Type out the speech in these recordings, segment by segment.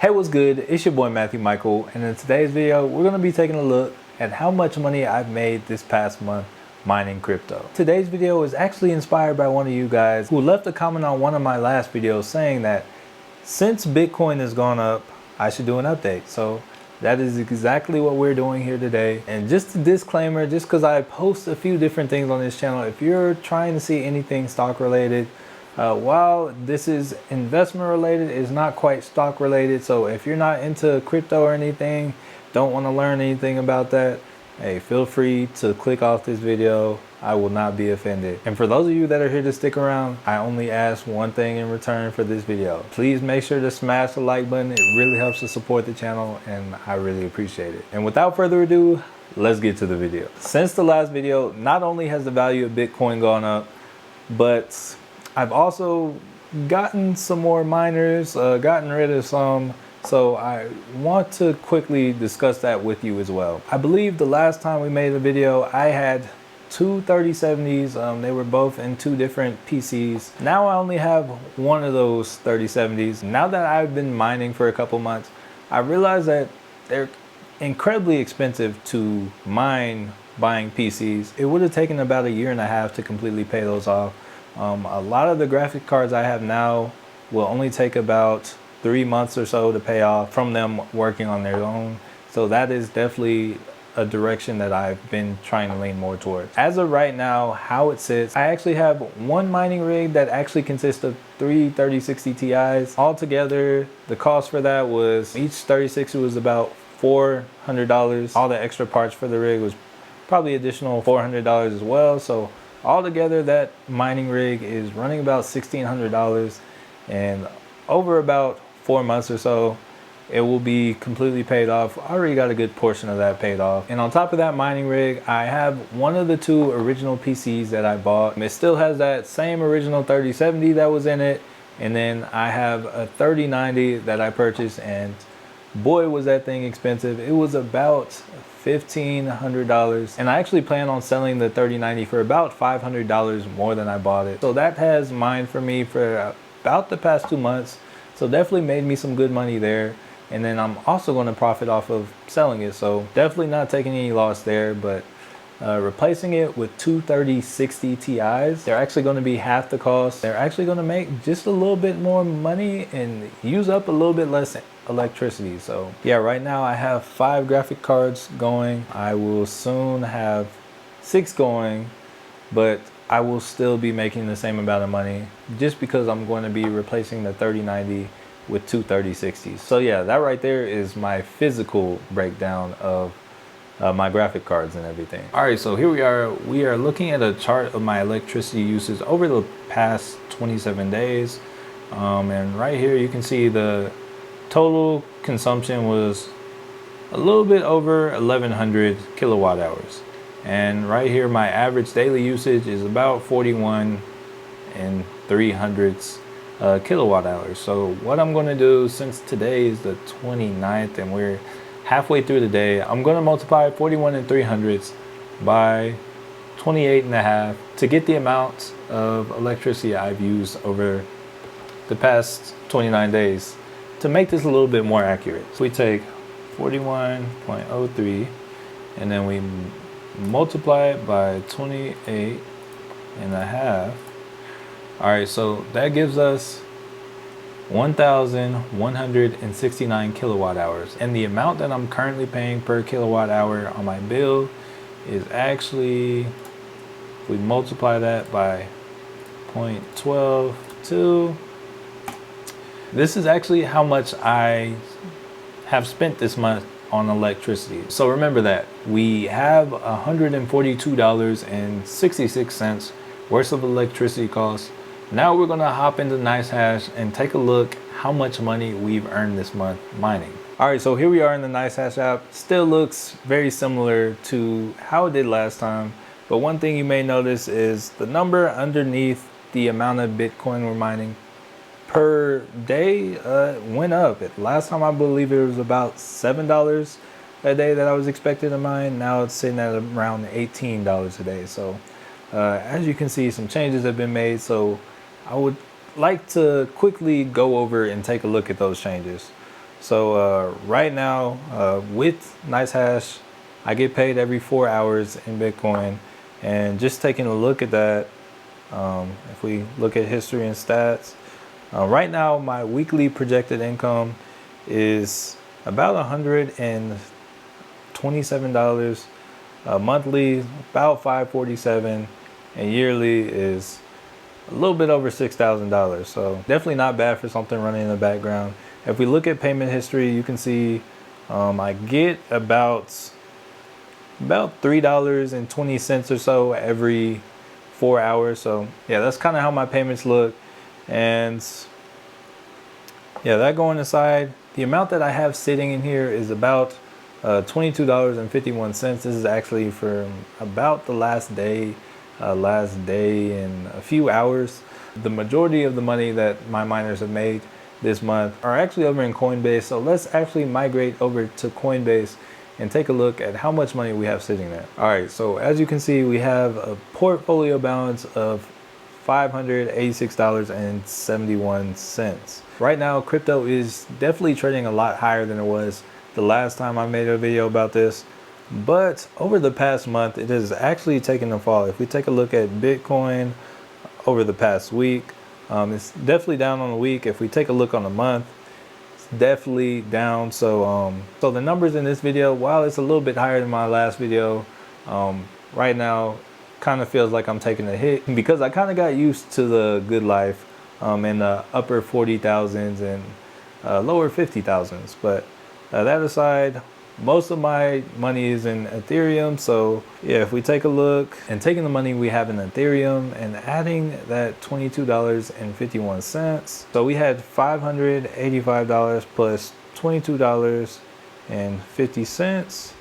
Hey, what's good? It's your boy Matthew Michael, and in today's video we're going to be taking a look at how much money I've made this past month mining crypto. Today's video is actually inspired by one of you guys who left a comment on one of my last videos saying that since Bitcoin has gone up, I should do an update. So that is exactly what we're doing here today. And just a disclaimer, just because I post a few different things on this channel, if you're trying to see anything stock related, while this is investment related, it's not quite stock related. So if you're not into crypto or anything, don't want to learn anything about that, hey, feel free to click off this video. I will not be offended. And for those of you that are here to stick around, I only ask one thing in return for this video. Please make sure to smash the like button. It really helps to support the channel and I really appreciate it. And without further ado, let's get to the video. Since the last video, not only has the value of Bitcoin gone up, but I've also gotten some more miners, gotten rid of some, so I want to quickly discuss that with you as well. I believe the last time we made a video, I had two 3070s. They were both in two different PCs. Now I only have one of those 3070s. Now that I've been mining for a couple months, I realized that they're incredibly expensive to mine buying PCs. It would have taken about a year and a half to completely pay those off. A lot of the graphic cards I have now will only take about 3 months or so to pay off from them working on their own. So that is definitely a direction that I've been trying to lean more towards. As of right now, how it sits, I actually have one mining rig that actually consists of three 3060 Ti's. Altogether, the cost for that was, each 3060 was about $400. All the extra parts for the rig was probably additional $400 as well. So altogether, that mining rig is running about $1,600, and over about 4 months or so, it will be completely paid off. I already got a good portion of that paid off. And on top of that mining rig, I have one of the two original PCs that I bought. It still has that same original 3070 that was in it. And then I have a 3090 that I purchased, and boy was that thing expensive. It was about $1,500, and I actually plan on selling the 3090 for about $500 more than I bought it. So that has mined for me for about the past 2 months, so definitely made me some good money there. And then I'm also going to profit off of selling it, so definitely not taking any loss there. But replacing it with two 3060 Ti's, they're actually going to be half the cost. They're actually going to make just a little bit more money and use up a little bit less electricity. So yeah, right now I have 5 graphic cards going. I will soon have 6 going, but I will still be making the same amount of money just because I'm going to be replacing the 3090 with two 3060s. So yeah, that right there is my physical breakdown of my graphic cards and everything. All right, so here we are looking at a chart of my electricity usage over the past 27 days. And right here you can see the total consumption was a little bit over 1100 kilowatt hours. And right here my average daily usage is about 41 and 300ths kilowatt hours. So what I'm going to do, since today is the 29th and we're halfway through the day, I'm going to multiply 41 and 300ths by 28 and a half to get the amount of electricity I've used over the past 29 days to make this a little bit more accurate. So we take 41.03 and then we multiply it by 28 and a half. All right, so that gives us 1,169 kilowatt hours. And the amount that I'm currently paying per kilowatt hour on my bill is actually, if we multiply that by 0.122, this is actually how much I have spent this month on electricity. So remember that we have $142.66 worth of electricity costs. Now we're gonna hop into NiceHash and take a look how much money we've earned this month mining. All right, so here we are in the NiceHash app. Still looks very similar to how it did last time, but one thing you may notice is the number underneath the amount of Bitcoin we're mining per day went up. Last time I believe it was about $7 a day that I was expected to mine. Now it's sitting at around $18 a day. So as you can see, some changes have been made. So I would like to quickly go over and take a look at those changes. So right now with NiceHash, I get paid every 4 hours in Bitcoin. And just taking a look at that, if we look at history and stats, right now my weekly projected income is about $127, monthly about $547, and yearly is a little bit over $6,000. So definitely not bad for something running in the background. If we look at payment history, you can see I get about $3.20 or so every 4 hours. So yeah, that's kind of how my payments look. And yeah, that going aside, the amount that I have sitting in here is about $22.51. This is actually for about the last day in a few hours. The majority of the money that my miners have made this month are actually over in Coinbase. So let's actually migrate over to Coinbase and take a look at how much money we have sitting there. All right, so as you can see, we have a portfolio balance of $586.71. Right now, crypto is definitely trading a lot higher than it was the last time I made a video about this. But over the past month, it has actually taken a fall. If we take a look at Bitcoin over the past week, it's definitely down on the week. If we take a look on the month, it's definitely down. So so the numbers in this video, while it's a little bit higher than my last video, right now kind of feels like I'm taking a hit because I kind of got used to the good life in the upper 40,000s and lower 50,000s. But that aside, most of my money is in Ethereum. So yeah, if we take a look and taking the money we have in Ethereum and adding that $22.51, so we had $585 plus $22.50.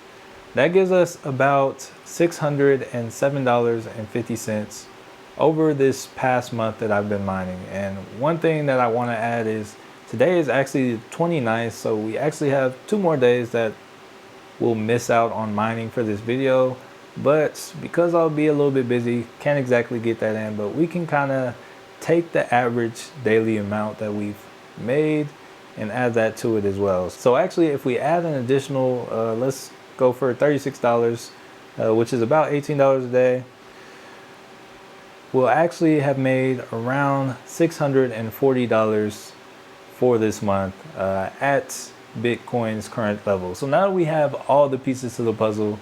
That gives us about $607.50 over this past month that I've been mining. And one thing that I want to add is today is actually the 29th, so we actually have 2 more days that we'll miss out on mining for this video. But because I'll be a little bit busy, can't exactly get that in, but we can kind of take the average daily amount that we've made and add that to it as well. So actually, if we add an additional, let's go for $36, which is about $18 a day, we'll actually have made around $640 for this month at Bitcoin's current level. So now that we have all the pieces to the puzzle,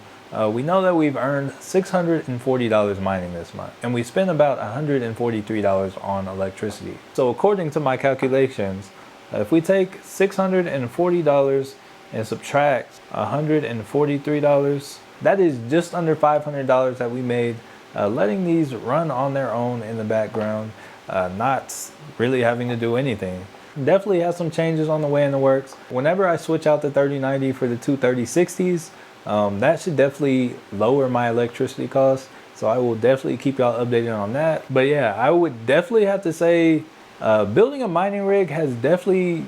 we know that we've earned $640 mining this month, and we spent about $143 on electricity. So according to my calculations, if we take $640 and subtract $143, that is just under $500 that we made letting these run on their own in the background, not really having to do anything. Definitely has some changes on the way in the works. Whenever I switch out the 3090 for the two 3060s, that should definitely lower my electricity costs. So I will definitely keep y'all updated on that. But yeah, I would definitely have to say building a mining rig has definitely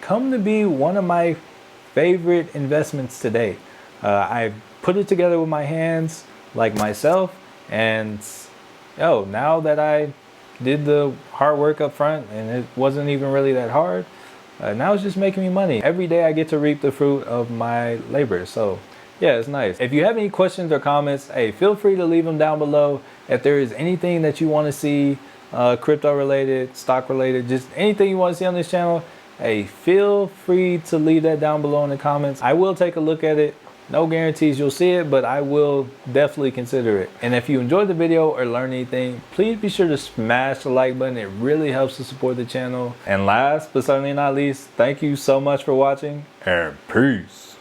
come to be one of my favorite investments today. I put it together with my hands like myself, and now that I did the hard work up front and it wasn't even really that hard, now it's just making me money. Every day I get to reap the fruit of my labor. So yeah, it's nice. If you have any questions or comments, hey, feel free to leave them down below. If there is anything that you want to see crypto related, stock related, just anything you want to see on this channel, hey, feel free to leave that down below in the comments. I will take a look at it. No guarantees you'll see it, but I will definitely consider it. And if you enjoyed the video or learned anything, please be sure to smash the like button. It really helps to support the channel. And last but certainly not least, thank you so much for watching, and peace.